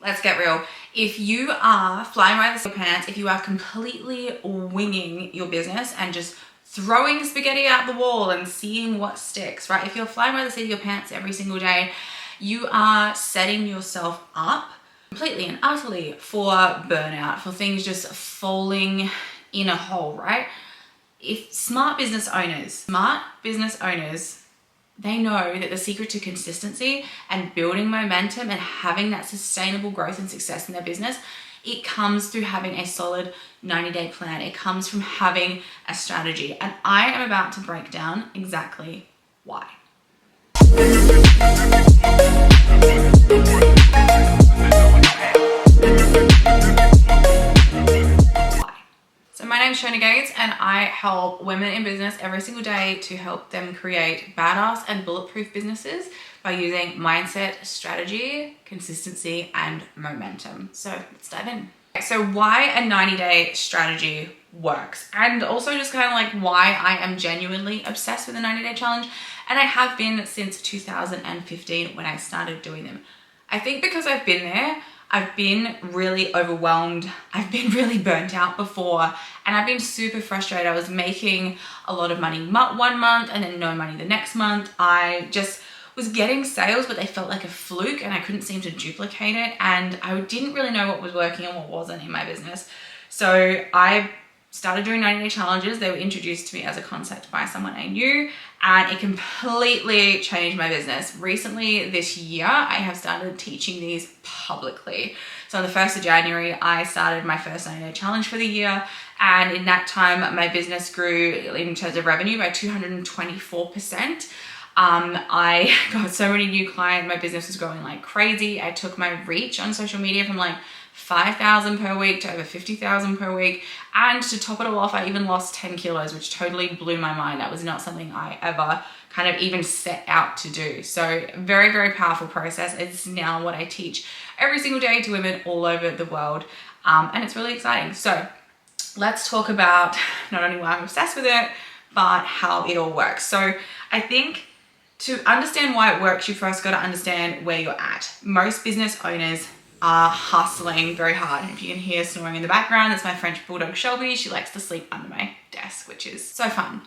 let's get real. If you are flying by the seat of your pants, if you are completely winging your business and just throwing spaghetti out the wall and seeing what sticks, right? If you're flying by the seat of your pants every single day, you are setting yourself up completely and utterly for burnout, for things just falling in a hole, right? If smart business owners, they know that the secret to consistency and building momentum and having that sustainable growth and success in their business, it comes through having a solid 90-day plan. It comes from having a strategy. And I am about to break down exactly why. So my name's Shona Gates and I help women in business every single day to help them create badass and bulletproof businesses by using mindset, strategy, consistency, and momentum. So let's dive in. So why a 90-day strategy works, and also just kind of like why I am genuinely obsessed with the 90-day challenge. And I have been since 2015 when I started doing them. I think because I've been there, I've been really overwhelmed. I've been really burnt out before, and I've been super frustrated. I was making a lot of money one month and then no money the next month. I just was getting sales, but they felt like a fluke and I couldn't seem to duplicate it. And I didn't really know what was working and what wasn't in my business. So I started doing 90-day challenges. They were introduced to me as a concept by someone I knew, and it completely changed my business. Recently this year, I have started teaching these publicly. So on the 1st of January, I started my first 90-day challenge for the year. And in that time, my business grew in terms of revenue by 224%. I got so many new clients. My business was growing like crazy. I took my reach on social media from like 5,000 per week to over 50,000 per week. And to top it all off, I even lost 10 kilos, which totally blew my mind. That was not something I ever kind of even set out to do. So very, very powerful process. It's now what I teach every single day to women all over the world. And it's really exciting. So let's talk about not only why I'm obsessed with it, but how it all works. So I think to understand why it works, you first got to understand where you're at. Most business owners are hustling very hard. If you can hear snoring in the background, that's my French bulldog Shelby. She likes to sleep under my desk, which is so fun.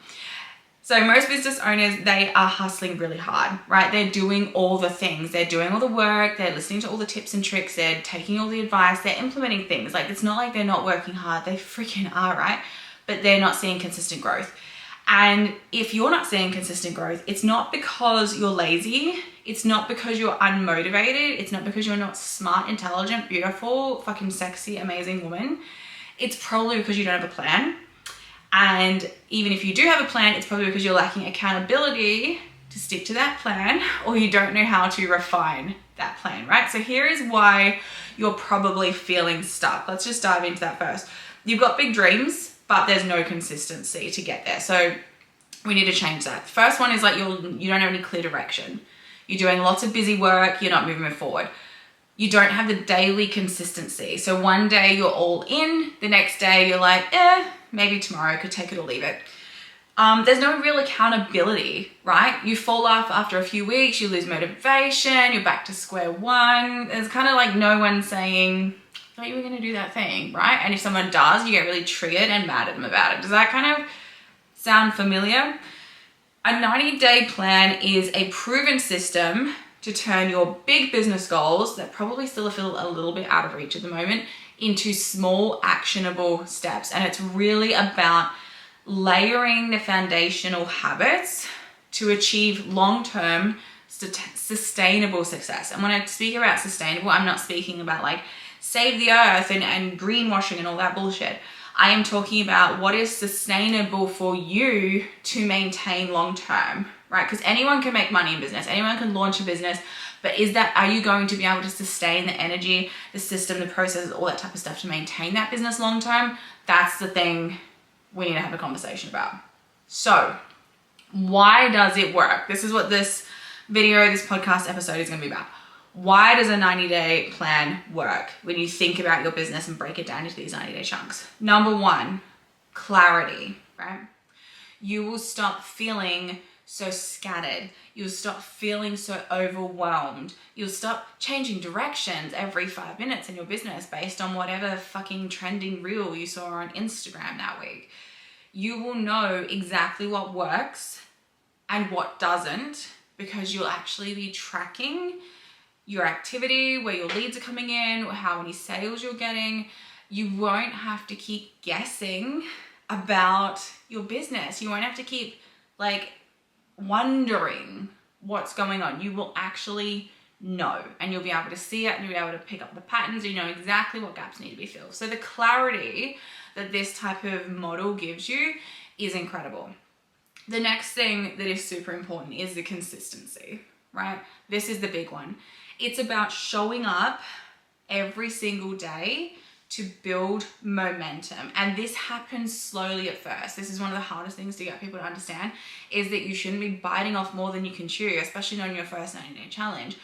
So most business owners, they are hustling really hard, right? They're doing all the things. They're doing all the work. They're listening to all the tips and tricks. They're taking all the advice. They're implementing things. Like, it's not like they're not working hard. They freaking are, right? But they're not seeing consistent growth. And if you're not seeing consistent growth, it's not because you're lazy. It's not because you're unmotivated. It's not because you're not smart, intelligent, beautiful, fucking sexy, amazing woman. It's probably because you don't have a plan. And even if you do have a plan, it's probably because you're lacking accountability to stick to that plan, or you don't know how to refine that plan, right? So here is why you're probably feeling stuck. Let's just dive into that first. You've got big dreams, but there's no consistency to get there. So we need to change that. The first one is like you don't have any clear direction. You're doing lots of busy work. You're not moving forward. You don't have the daily consistency. So one day you're all in, the next day you're like, maybe tomorrow I could take it or leave it. There's no real accountability, right? You fall off after a few weeks, you lose motivation, you're back to square one. There's kind of like no one saying, I thought you were going to do that thing, right? And if someone does, you get really triggered and mad at them about it. Does that kind of sound familiar? A 90-day plan is a proven system to turn your big business goals that probably still feel a little bit out of reach at the moment into small, actionable steps. And it's really about layering the foundational habits to achieve long-term sustainable success. And when I speak about sustainable, I'm not speaking about like save the earth and greenwashing and all that bullshit. I am talking about what is sustainable for you to maintain long-term, right? Because anyone can make money in business. Anyone can launch a business. But are you going to be able to sustain the energy, the system, the processes, all that type of stuff to maintain that business long-term? That's the thing we need to have a conversation about. So why does it work? This is what this video, this podcast episode is going to be about. Why does a 90-day plan work when you think about your business and break it down into these 90-day chunks? Number one, clarity, right? You will stop feeling so scattered. You'll stop feeling so overwhelmed. You'll stop changing directions every 5 minutes in your business based on whatever fucking trending reel you saw on Instagram that week. You will know exactly what works and what doesn't, because you'll actually be tracking your activity, where your leads are coming in, or how many sales you're getting. You won't have to keep guessing about your business. You won't have to keep like wondering what's going on. You will actually know, and you'll be able to see it, and you'll be able to pick up the patterns. You know exactly what gaps need to be filled. So the clarity that this type of model gives you is incredible. The next thing that is super important is the consistency, right? This is the big one. It's about showing up every single day to build momentum. And this happens slowly at first. This is one of the hardest things to get people to understand, is that you shouldn't be biting off more than you can chew, especially on your first 90-day challenge.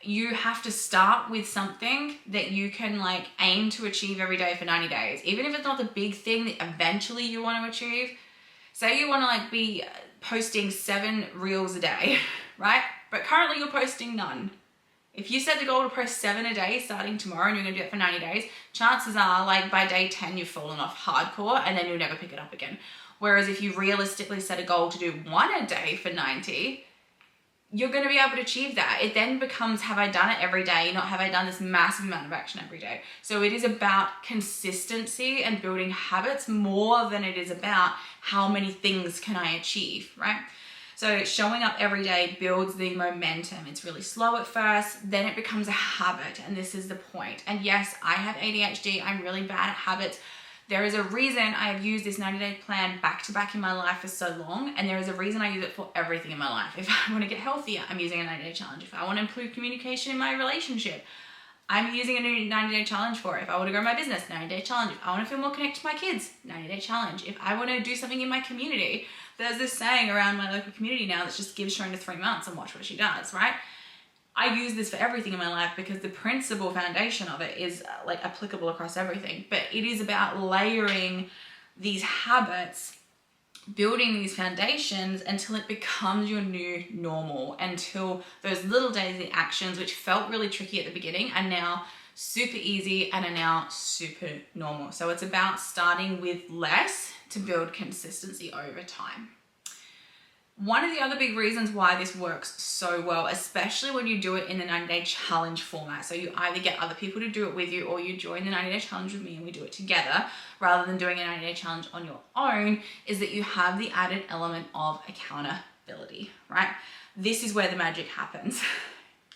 You have to start with something that you can like aim to achieve every day for 90 days. Even if it's not the big thing that eventually you want to achieve. Say you want to like be posting 7 reels a day, right? But currently you're posting none. If you set the goal to post 7 a day starting tomorrow and you're going to do it for 90 days, chances are like by day 10 you've fallen off hardcore and then you'll never pick it up again. Whereas if you realistically set a goal to do 1 a day for 90, you're going to be able to achieve that. It then becomes, have I done it every day? Not have I done this massive amount of action every day? So it is about consistency and building habits more than it is about how many things can I achieve, right? So showing up every day builds the momentum. It's really slow at first, then it becomes a habit, and this is the point. And yes, I have ADHD. I'm really bad at habits. There is a reason I have used this 90-day plan back to back in my life for so long, and there is a reason I use it for everything in my life. If I want to get healthier, I'm using a 90-day challenge. If I want to improve communication in my relationship, I'm using a new 90-day challenge for it. If I want to grow my business, 90-day challenge. If I want to feel more connected to my kids, 90-day challenge. If I want to do something in my community, there's this saying around my local community now that's just give Shona 3 months and watch what she does, right? I use this for everything in my life because the principal foundation of it is like applicable across everything. But it is about layering these habits, building these foundations until it becomes your new normal, until those little daily actions, which felt really tricky at the beginning, are now super easy and are now super normal. So it's about starting with less to build consistency over time. One of the other big reasons why this works so well, especially when you do it in the 90-day challenge format, so you either get other people to do it with you or you join the 90-day challenge with me and we do it together rather than doing a 90-day challenge on your own, is that you have the added element of accountability, right? This is where the magic happens.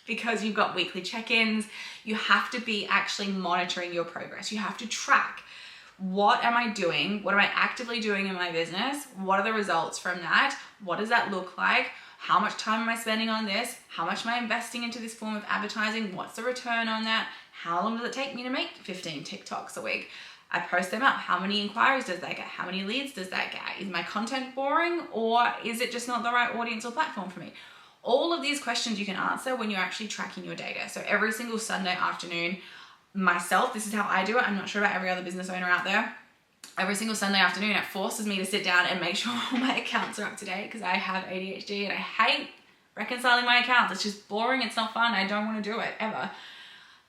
Because you've got weekly check-ins, you have to be actually monitoring your progress. You have to track, what am I doing? What am I actively doing in my business? What are the results from that? What does that look like? How much time am I spending on this? How much am I investing into this form of advertising? What's the return on that? How long does it take me to make 15 TikToks a week? I post them up. How many inquiries does that get? How many leads does that get? Is my content boring, or is it just not the right audience or platform for me? All of these questions you can answer when you're actually tracking your data. So every single Sunday afternoon, myself, this is how I do it. I'm not sure about every other business owner out there. Every single Sunday afternoon, it forces me to sit down and make sure all my accounts are up to date, because I have ADHD and I hate reconciling my accounts. It's just boring. It's not fun. I don't want to do it ever.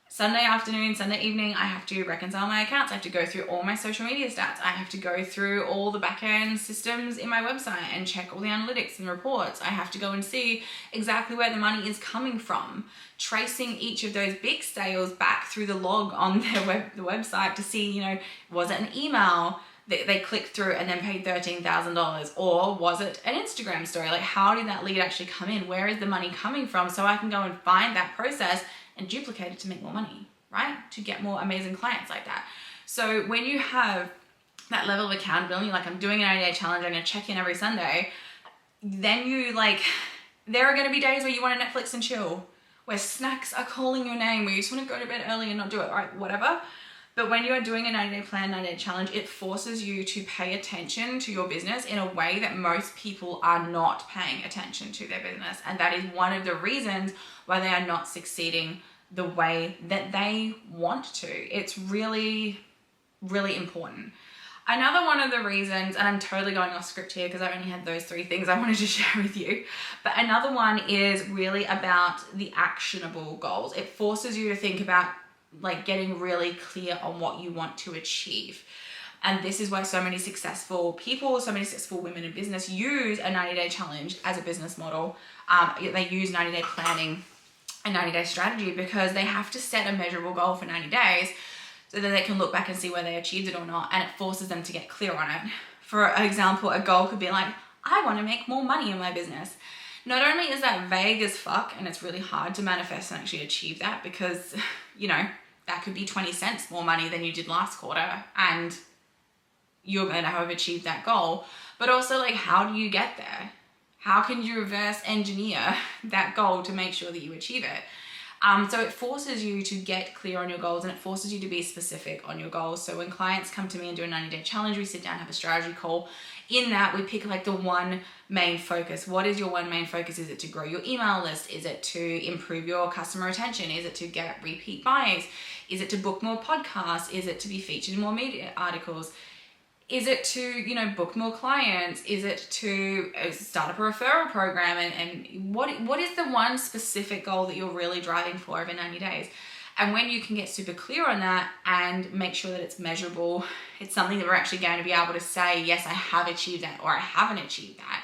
Sunday afternoon, Sunday evening, I have to reconcile my accounts. I have to go through all my social media stats. I have to go through all the back-end systems in my website and check all the analytics and reports. I have to go and see exactly where the money is coming from, tracing each of those big sales back through the log on the website to see, was it an email that they clicked through and then paid $13,000, or was it an Instagram story? Like, how did that lead actually come in? Where is the money coming from? So I can go and find that process and duplicate it to make more money, right? To get more amazing clients like that. So when you have that level of accountability, like I'm doing an 90-day challenge, I'm gonna check in every Sunday, then there are gonna be days where you wanna Netflix and chill, where snacks are calling your name, where you just wanna go to bed early and not do it, right? Whatever. But when you are doing a 90-day plan, 90-day challenge, it forces you to pay attention to your business in a way that most people are not paying attention to their business. And that is one of the reasons why they are not succeeding the way that they want to. It's really, really important. Another one of the reasons, and I'm totally going off script here because I only had those 3 things I wanted to share with you, but another one is really about the actionable goals. It forces you to think about like getting really clear on what you want to achieve. And this is why so many successful people, so many successful women in business use a 90-day challenge as a business model. They use 90-day planning and 90-day strategy because they have to set a measurable goal for 90 days so that they can look back and see whether they achieved it or not, and it forces them to get clear on it. For example, a goal could be like, I want to make more money in my business. Not only is that vague as fuck, and it's really hard to manifest and actually achieve that because, you know, that could be 20 cents more money than you did last quarter, and you're going to have achieved that goal. But also, like, how do you get there? How can you reverse engineer that goal to make sure that you achieve it? So it forces you to get clear on your goals, and it forces you to be specific on your goals. So when clients come to me and do a 90-day challenge, we sit down, have a strategy call. In that, we pick like the one main focus. What is your one main focus? Is it to grow your email list? Is it to improve your customer retention? Is it to get repeat buys? Is it to book more podcasts? Is it to be featured in more media articles? Is it to, you know, book more clients? Is it to start up a referral program? And what is the one specific goal that you're really driving for over 90 days? And when you can get super clear on that and make sure that it's measurable, it's something that we're actually going to be able to say, yes, I have achieved that, or I haven't achieved that,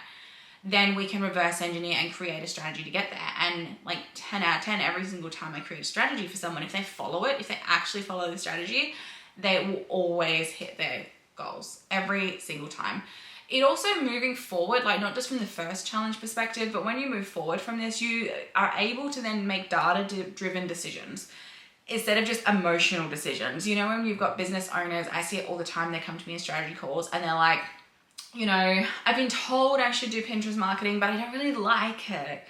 then we can reverse engineer and create a strategy to get there. And like 10 out of 10, every single time I create a strategy for someone, if they follow it, if they actually follow the strategy, they will always hit their goals every single time. It also, moving forward, like not just from the first challenge perspective, but when you move forward from this, you are able to then make data-driven decisions instead of just emotional decisions. You know, when you've got business owners, I see it all the time, they come to me in strategy calls and they're like, you know, I've been told I should do Pinterest marketing, but I don't really like it.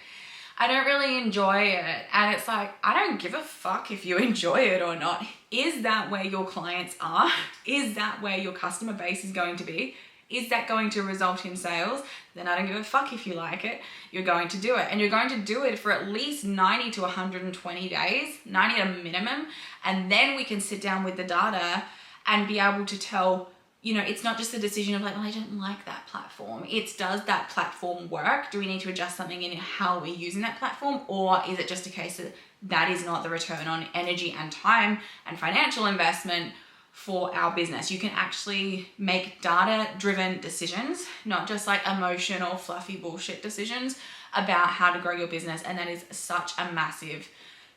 I don't really enjoy it. And it's like, I don't give a fuck if you enjoy it or not. Is that where your clients are? Is that where your customer base is going to be? Is that going to result in sales? Then I don't give a fuck if you like it. You're going to do it. And you're going to do it for at least 90 to 120 days, 90 at a minimum. And then we can sit down with the data and be able to tell, you know, it's not just the decision of like, well, I don't like that platform. It's, does that platform work? Do we need to adjust something in how we're using that platform? Or is it just a case that that is not the return on energy and time and financial investment for our business? You can actually make data-driven decisions, not just like emotional, fluffy bullshit decisions about how to grow your business. And that is such a massive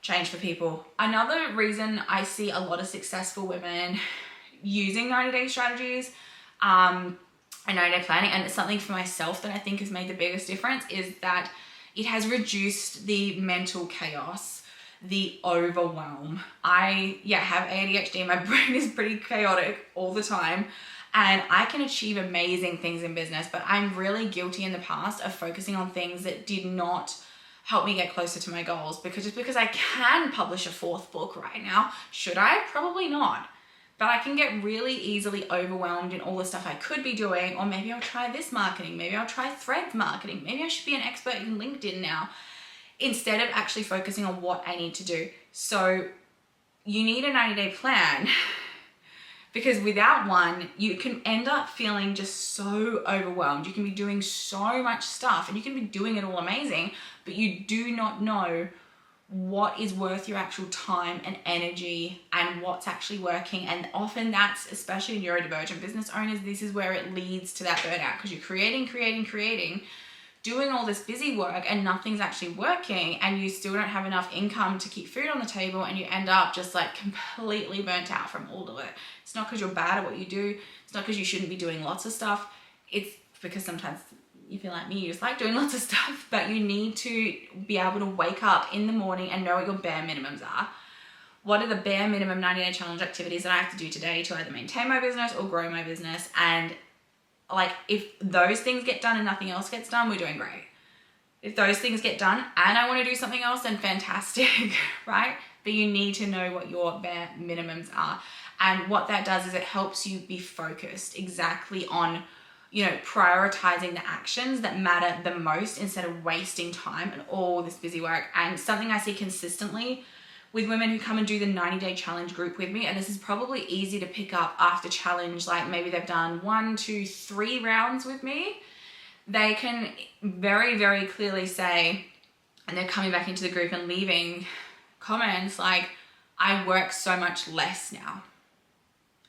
change for people. Another reason I see a lot of successful women using 90-day strategies and 90-day planning, and it's something for myself that I think has made the biggest difference, is that it has reduced the mental chaos, the overwhelm. I have ADHD. My brain is pretty chaotic all the time, and I can achieve amazing things in business, but I'm really guilty in the past of focusing on things that did not help me get closer to my goals. Because just because I can publish a 4th book right now, should I? Probably not. But I can get really easily overwhelmed in all the stuff I could be doing, or maybe I'll try this marketing, maybe I'll try threads marketing, maybe I should be an expert in LinkedIn now, instead of actually focusing on what I need to do. So you need a 90-day plan, because without one, you can end up feeling just so overwhelmed. You can be doing so much stuff and you can be doing it all amazing, but you do not know what is worth your actual time and energy and what's actually working. And often that's, especially in neurodivergent business owners, this is where it leads to that burnout, because you're creating, doing all this busy work and nothing's actually working, and you still don't have enough income to keep food on the table, and you end up just like completely burnt out from all of it. It's not because you're bad at what you do. It's not because you shouldn't be doing lots of stuff. It's because sometimes if you're like me, you just like doing lots of stuff, but you need to be able to wake up in the morning and know what your bare minimums are. What are the bare minimum 90-day challenge activities that I have to do today to either maintain my business or grow my business? And like, if those things get done and nothing else gets done, we're doing great. If those things get done and I want to do something else, then fantastic, right? But you need to know what your bare minimums are. And what that does is it helps you be focused exactly on, you know, prioritizing the actions that matter the most instead of wasting time and all this busy work. And something I see consistently with women who come and do the 90-day challenge group with me, and this is probably easy to pick up after challenge, like maybe they've done 1, 2, 3 rounds with me, they can very, very clearly say, and they're coming back into the group and leaving comments like, I work so much less now.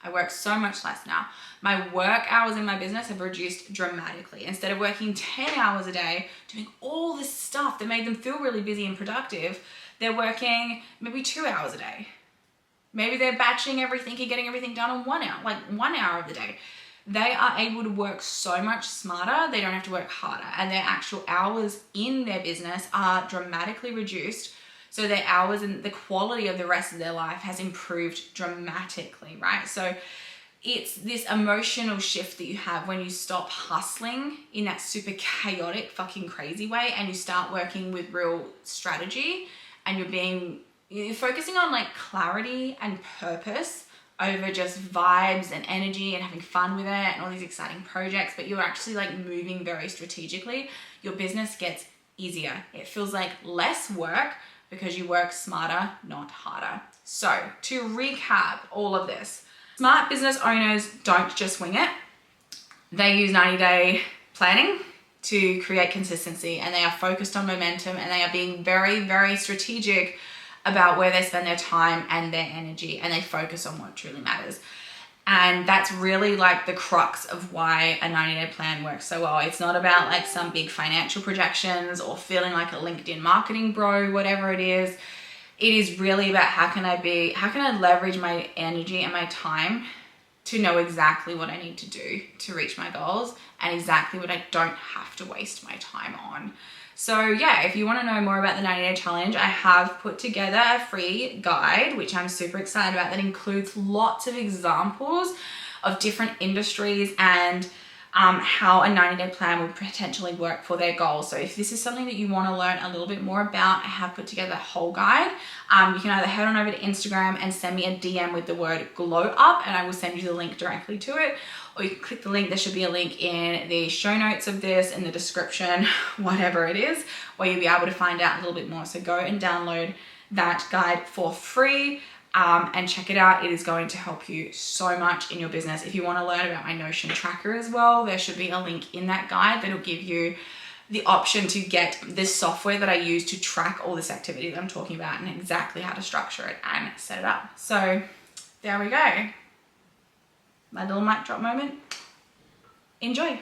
I work so much less now. My work hours in my business have reduced dramatically. Instead of working 10 hours a day, doing all this stuff that made them feel really busy and productive, they're working maybe 2 hours a day. Maybe they're batching everything and getting everything done in 1 hour, like 1 hour of the day. They are able to work so much smarter. They don't have to work harder, and their actual hours in their business are dramatically reduced. So their hours and the quality of the rest of their life has improved dramatically, right? So it's this emotional shift that you have when you stop hustling in that super chaotic, fucking crazy way, and you start working with real strategy, and you're focusing on like clarity and purpose over just vibes and energy and having fun with it and all these exciting projects, but you're actually like moving very strategically. Your business gets easier. It feels like less work because you work smarter, not harder. So to recap all of this, smart business owners don't just wing it. They use 90-day planning to create consistency, and they are focused on momentum, and they are being very, very strategic about where they spend their time and their energy, and they focus on what truly matters. And that's really like the crux of why a 90-day plan works so well. It's not about like some big financial projections or feeling like a LinkedIn marketing bro, whatever it is. It is really about how can I leverage my energy and my time to know exactly what I need to do to reach my goals, and exactly what I don't have to waste my time on. So yeah, if you want to know more about the 90-day challenge, I have put together a free guide, which I'm super excited about, that includes lots of examples of different industries and how a 90-day plan would potentially work for their goals. So if this is something that you want to learn a little bit more about, I have put together a whole guide. You can either head on over to Instagram and send me a DM with the word glow up, and I will send you the link directly to it. Or you can click the link. There should be a link in the show notes of this, in the description, whatever it is, where you'll be able to find out a little bit more. So go and download that guide for free and check it out. It is going to help you so much in your business. If you want to learn about my Notion tracker as well, there should be a link in that guide that'll give you the option to get this software that I use to track all this activity that I'm talking about, and exactly how to structure it and set it up. So there we go. My little mic drop moment. Enjoy.